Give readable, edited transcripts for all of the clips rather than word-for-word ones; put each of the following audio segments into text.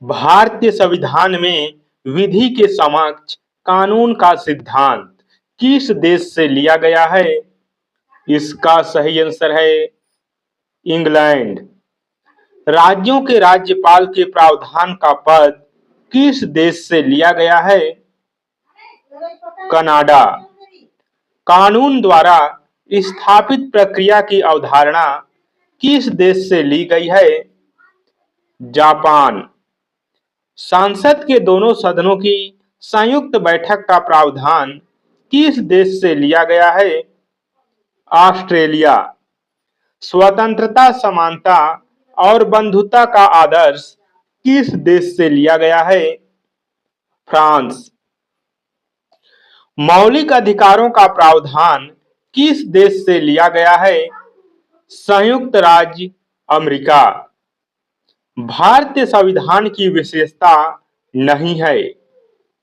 भारतीय संविधान में विधि के समक्ष कानून का सिद्धांत किस देश से लिया गया है? इसका सही आंसर है इंग्लैंड। राज्यों के राज्यपाल के प्रावधान का पद किस देश से लिया गया है? कनाडा। कानून द्वारा स्थापित प्रक्रिया की अवधारणा किस देश से ली गई है? जापान। संसद के दोनों सदनों की संयुक्त बैठक का प्रावधान किस देश से लिया गया है? ऑस्ट्रेलिया। स्वतंत्रता, समानता और बंधुता का आदर्श किस देश से लिया गया है? फ्रांस। मौलिक अधिकारों का प्रावधान किस देश से लिया गया है? संयुक्त राज्य अमेरिका। भारतीय संविधान की विशेषता नहीं है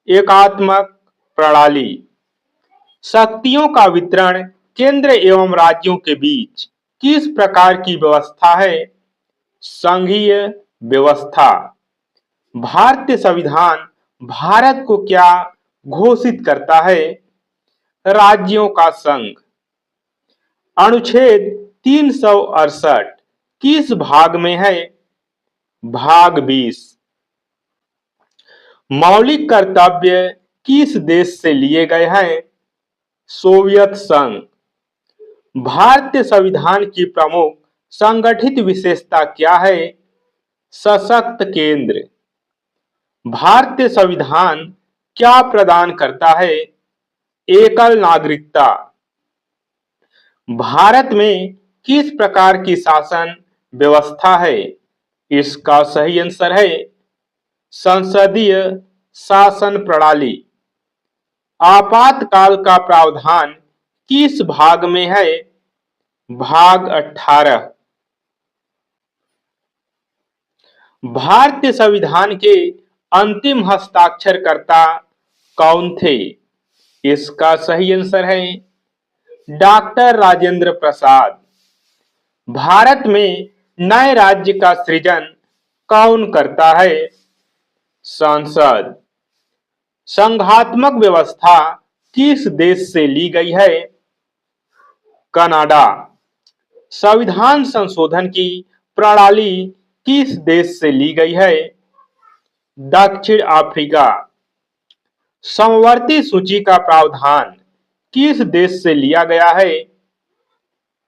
एकात्मक प्रणाली। शक्तियों का वितरण केंद्र एवं राज्यों के बीच किस प्रकार की व्यवस्था है? संघीय व्यवस्था। भारतीय संविधान भारत को क्या घोषित करता है? राज्यों का संघ। अनुच्छेद 368 किस भाग में है? भाग 20। मौलिक कर्तव्य किस देश से लिए गए हैं? सोवियत संघ। भारतीय संविधान की प्रमुख संगठित विशेषता क्या है? सशक्त केंद्र। भारतीय संविधान क्या प्रदान करता है? एकल नागरिकता। भारत में किस प्रकार की शासन व्यवस्था है? इसका सही आंसर है संसदीय शासन प्रणाली। आपातकाल का प्रावधान किस भाग में है? भाग 18। भारतीय संविधान के अंतिम हस्ताक्षरकर्ता कौन थे? इसका सही आंसर है डॉक्टर राजेंद्र प्रसाद। भारत में नए राज्य का सृजन कौन करता है? संसद। संघात्मक व्यवस्था किस देश से ली गई है? कनाडा। संविधान संशोधन की प्रणाली किस देश से ली गई है? दक्षिण अफ्रीका। समवर्ती सूची का प्रावधान किस देश से लिया गया है?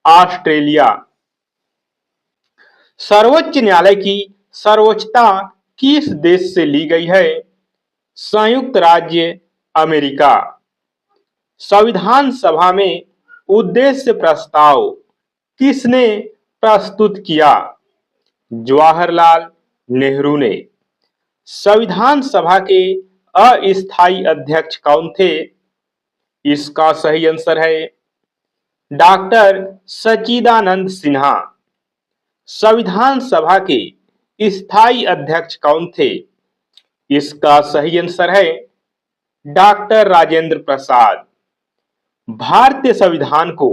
ऑस्ट्रेलिया। सर्वोच्च न्यायालय की सर्वोच्चता किस देश से ली गई है? संयुक्त राज्य अमेरिका। संविधान सभा में उद्देश्य प्रस्ताव किसने प्रस्तुत किया? जवाहरलाल नेहरू ने। संविधान सभा के अस्थायी अध्यक्ष कौन थे? इसका सही आंसर है डॉक्टर सच्चिदानंद सिन्हा। संविधान सभा के स्थायी अध्यक्ष कौन थे? इसका सही आंसर है डॉक्टर राजेंद्र प्रसाद। भारतीय संविधान को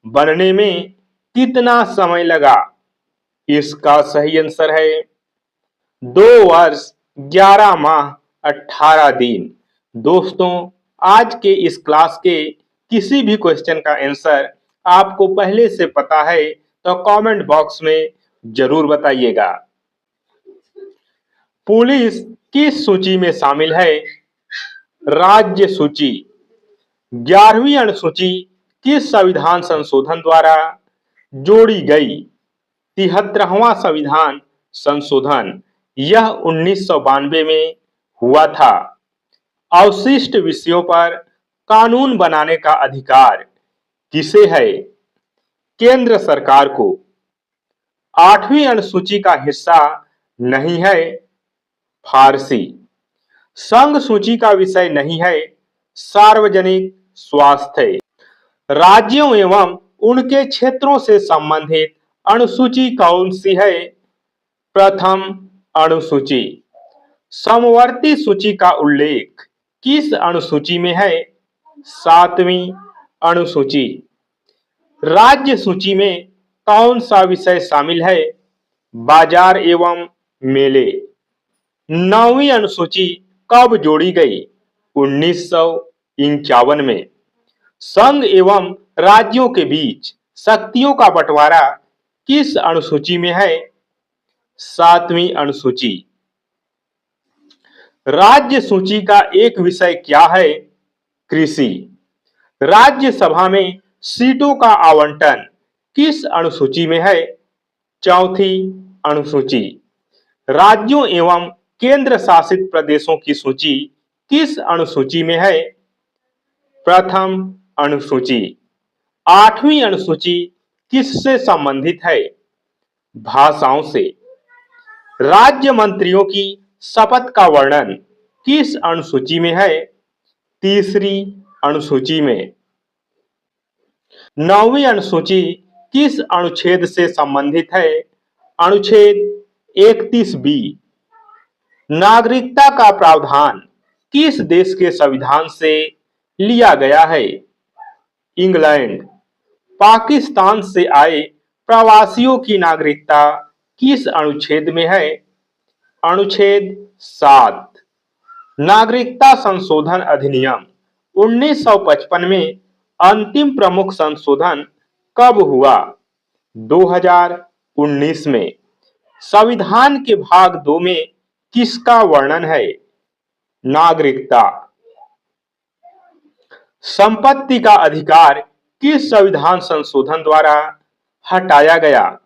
बनने में कितना समय लगा? इसका सही आंसर है 2 वर्ष 11 माह 18 दिन। दोस्तों, आज के इस क्लास के किसी भी क्वेश्चन का आंसर आपको पहले से पता है तो कमेंट बॉक्स में जरूर बताइएगा। पुलिस किस सूची में शामिल है? राज्य सूची। 11वीं अनुसूची किस संविधान संशोधन द्वारा जोड़ी गई? 73वां संविधान संशोधन। यह 1992 में हुआ था। अवशिष्ट विषयों पर कानून बनाने का अधिकार किसे है? केंद्र सरकार को। 8वीं अनुसूची का हिस्सा नहीं है फारसी। संघ सूची का विषय नहीं है सार्वजनिक स्वास्थ्य। राज्यों एवं उनके क्षेत्रों से संबंधित अनुसूची कौन सी है? प्रथम अनुसूची। समवर्ती सूची का उल्लेख किस अनुसूची में है? 7वीं अनुसूची। राज्य सूची में कौन सा विषय शामिल है? बाजार एवं मेले। 9वीं अनुसूची कब जोड़ी गई? 1951 में। संघ एवं राज्यों के बीच शक्तियों का बंटवारा किस अनुसूची में है? 7वीं अनुसूची। राज्य सूची का एक विषय क्या है? कृषि। राज्यसभा में सीटों का आवंटन किस अनुसूची में है? 4थी अनुसूची। राज्यों एवं केंद्र शासित प्रदेशों की सूची किस अनुसूची में है? प्रथम अनुसूची। 8वीं अनुसूची किससे संबंधित है? भाषाओं से। राज्य मंत्रियों की शपथ का वर्णन किस अनुसूची में है? तीसरी अनुसूची में। 9वीं अनुसूची किस अनुच्छेद से संबंधित है? अनुच्छेद 31B। नागरिकता का प्रावधान किस देश के संविधान से लिया गया है? इंग्लैंड। पाकिस्तान से आए प्रवासियों की नागरिकता किस अनुच्छेद में है? अनुच्छेद 7। नागरिकता संशोधन अधिनियम 1955 में अंतिम प्रमुख संशोधन कब हुआ? 2019 में। संविधान के भाग 2 में किसका वर्णन है? नागरिकता। संपत्ति का अधिकार किस संविधान संशोधन द्वारा हटाया गया?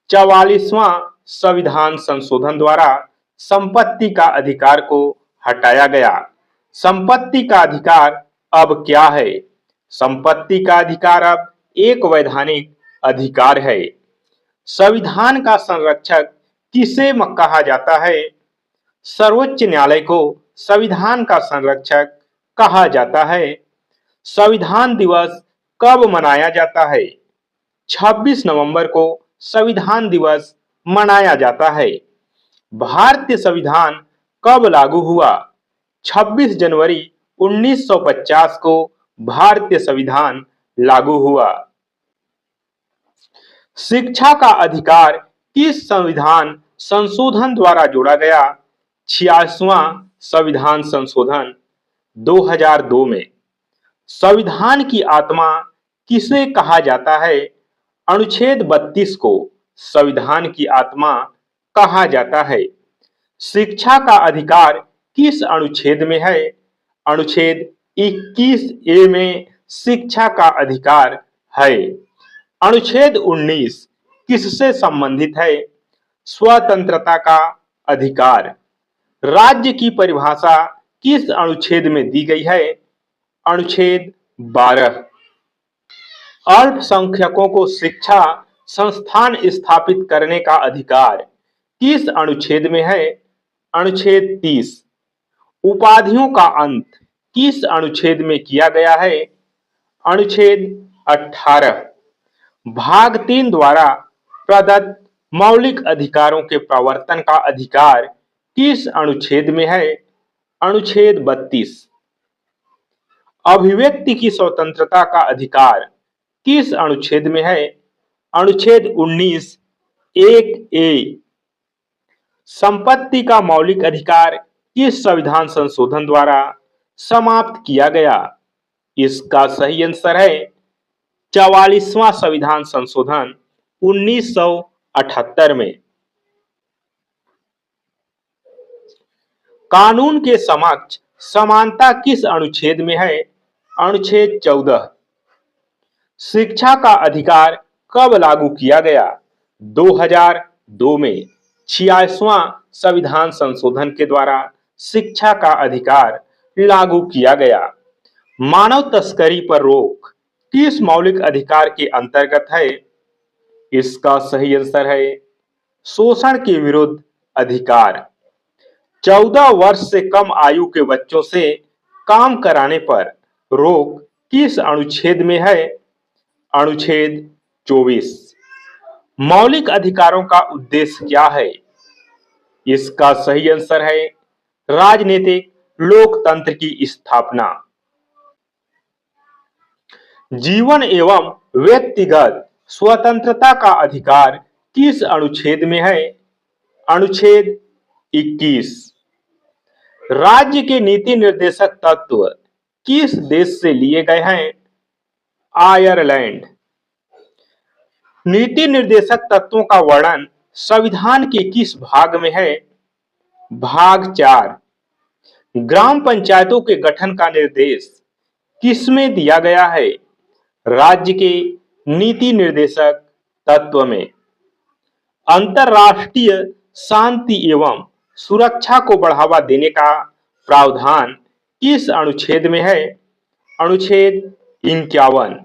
44वां संविधान संशोधन द्वारा संपत्ति का अधिकार को हटाया गया। संपत्ति का अधिकार अब क्या है? संपत्ति का अधिकार अब एक वैधानिक अधिकार है। संविधान का संरक्षक किसे कहा जाता है? सर्वोच्च न्यायालय को संविधान का संरक्षक कहा जाता है। संविधान दिवस कब मनाया जाता है? 26 नवंबर को संविधान दिवस मनाया जाता है। भारतीय संविधान कब लागू हुआ? 26 जनवरी 1950 को भारतीय संविधान लागू हुआ। शिक्षा का अधिकार किस संविधान संशोधन द्वारा जोड़ा गया? 86वां संविधान संशोधन 2002 में। संविधान की आत्मा किसे कहा जाता है? अनुच्छेद 32 को संविधान की आत्मा कहा जाता है। शिक्षा का अधिकार किस अनुच्छेद में है? अनुच्छेद 21A में शिक्षा का अधिकार है। अनुच्छेद 19 किससे संबंधित है? स्वतंत्रता का अधिकार। राज्य की परिभाषा किस अनुच्छेद में दी गई है? अनुच्छेद 12। अल्पसंख्यकों को शिक्षा संस्थान स्थापित करने का अधिकार किस अनुच्छेद में है? अनुच्छेद 30। उपाधियों का अंत किस अनुच्छेद में किया गया है? अनुच्छेद 18। भाग 3 द्वारा प्रदत्त मौलिक अधिकारों के प्रवर्तन का अधिकार किस अनुच्छेद में है? अनुच्छेद 32। अभिव्यक्ति की स्वतंत्रता का अधिकार किस अनुच्छेद में है? अनुच्छेद 19 1A। संपत्ति का मौलिक अधिकार किस संविधान संशोधन द्वारा समाप्त किया गया? इसका सही आंसर है 44वां संविधान संशोधन 1978 में। कानून के समक्ष समानता किस अनुच्छेद में है? अनुच्छेद 14। शिक्षा का अधिकार कब लागू किया गया? 2002 में। 86वां संविधान संशोधन के द्वारा शिक्षा का अधिकार लागू किया गया। मानव तस्करी पर रोक किस मौलिक अधिकार के अंतर्गत है? इसका सही आंसर है शोषण के विरुद्ध अधिकार। 14 वर्ष से कम आयु के बच्चों से काम कराने पर रोक किस अनुच्छेद में है? अनुच्छेद 24। मौलिक अधिकारों का उद्देश्य क्या है? इसका सही आंसर है राजनीतिक लोकतंत्र की स्थापना। जीवन एवं व्यक्तिगत स्वतंत्रता का अधिकार किस अनुच्छेद में है? अनुच्छेद 21। राज्य के नीति निर्देशक तत्व किस देश से लिए गए हैं? आयरलैंड। नीति निर्देशक तत्वों का वर्णन संविधान के किस भाग में है? भाग 4। ग्राम पंचायतों के गठन का निर्देश किसमें दिया गया है? राज्य के नीति निर्देशक तत्व में। अंतरराष्ट्रीय शांति एवं सुरक्षा को बढ़ावा देने का प्रावधान किस अनुच्छेद में है? अनुच्छेद 51।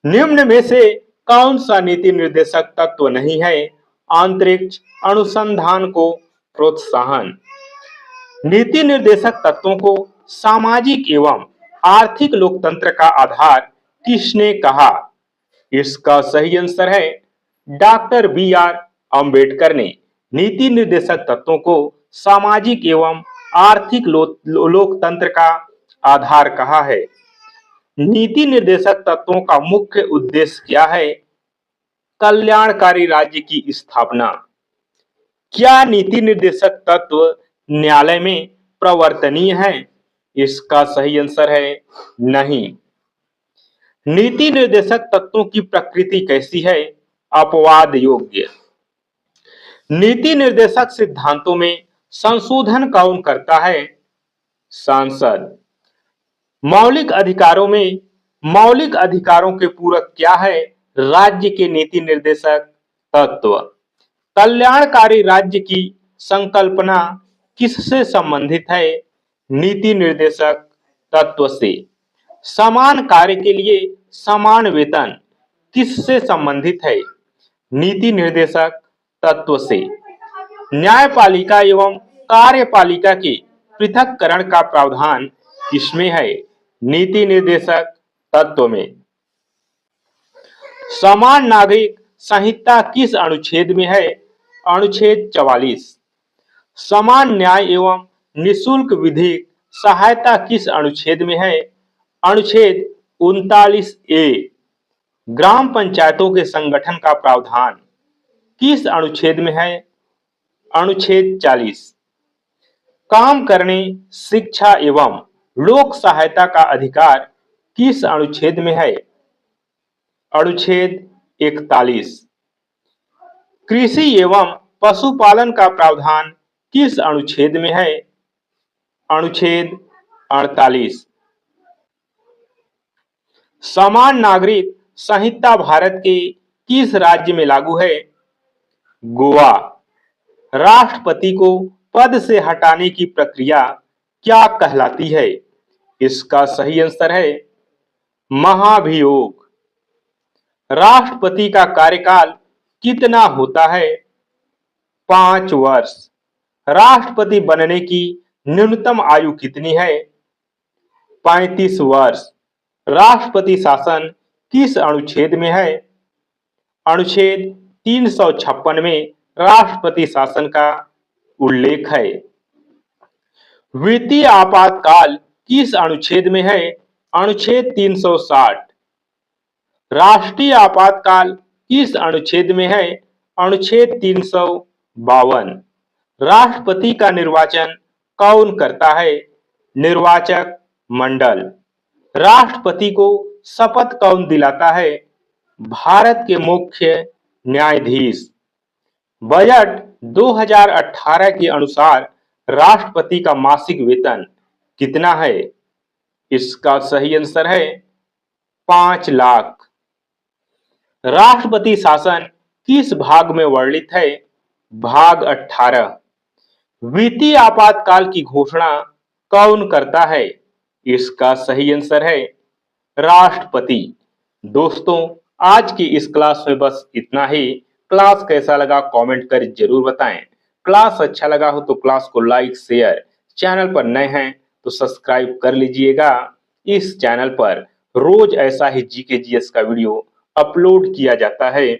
निम्न में से कौन सा नीति निर्देशक तत्व नहीं है? अंतरिक्ष अनुसंधान को प्रोत्साहन। नीति निर्देशक तत्वों को सामाजिक एवं आर्थिक लोकतंत्र का आधार किसने कहा? इसका सही आंसर है डॉक्टर बी.आर. अंबेडकर ने नीति निर्देशक तत्वों को सामाजिक एवं आर्थिक लोकतंत्र का आधार कहा है। नीति निर्देशक तत्वों का मुख्य उद्देश्य क्या है? कल्याणकारी राज्य की स्थापना। क्या नीति निर्देशक तत्व न्यायालय में प्रवर्तनीय है? इसका सही आंसर है नहीं। नीति निर्देशक तत्वों की प्रकृति कैसी है? अपवाद योग्य। नीति निर्देशक सिद्धांतों में संशोधन कौन करता है? सांसद। मौलिक अधिकारों में मौलिक अधिकारों के पूरक क्या है? राज्य के नीति निर्देशक तत्व। कल्याणकारी राज्य की संकल्पना किससे संबंधित है? नीति निर्देशक तत्व से। समान कार्य के लिए समान वेतन किससे संबंधित है? नीति निर्देशक तत्व से। न्यायपालिका एवं कार्यपालिका के पृथक्करण का प्रावधान किसमें है? नीति निर्देशक तत्व में। समान नागरिक संहिता किस अनुच्छेद में है? अनुच्छेद 44। समान न्याय एवं निशुल्क विधिक सहायता किस अनुच्छेद में है? अनुच्छेद 39A। ग्राम पंचायतों के संगठन का प्रावधान किस अनुच्छेद में है? अनुच्छेद 40। काम करने, शिक्षा एवं लोक सहायता का अधिकार किस अनुच्छेद में है? अनुच्छेद 41। कृषि एवं पशुपालन का प्रावधान किस अनुच्छेद में है? अनुच्छेद 48। समान नागरिक संहिता भारत के किस राज्य में लागू है? गोवा। राष्ट्रपति को पद से हटाने की प्रक्रिया क्या कहलाती है? इसका सही आंसर है महाभियोग। राष्ट्रपति का कार्यकाल कितना होता है? 5 वर्ष। राष्ट्रपति बनने की न्यूनतम आयु कितनी है? 35 वर्ष। राष्ट्रपति शासन किस अनुच्छेद में है? अनुच्छेद 356 में राष्ट्रपति शासन का उल्लेख है। वित्तीय आपातकाल किस अनुच्छेद में है? अनुच्छेद 360। राष्ट्रीय आपातकाल किस अनुच्छेद में है? अनुच्छेद 352। राष्ट्रपति का निर्वाचन कौन करता है? निर्वाचक मंडल। राष्ट्रपति को शपथ कौन दिलाता है? भारत के मुख्य न्यायाधीश। बजट 2018 के अनुसार राष्ट्रपति का मासिक वेतन कितना है? इसका सही आंसर है 5 लाख। राष्ट्रपति शासन किस भाग में वर्णित है? भाग 18। वित्तीय आपातकाल की घोषणा कौन करता है? इसका सही आंसर है राष्ट्रपति। दोस्तों, आज की इस क्लास में बस इतना ही। क्लास कैसा लगा कमेंट कर जरूर बताएं। क्लास अच्छा लगा हो तो क्लास को लाइक शेयर, चैनल पर नए हैं तो सब्सक्राइब कर लीजिएगा। इस चैनल पर रोज ऐसा ही जीके जीएस का वीडियो अपलोड किया जाता है।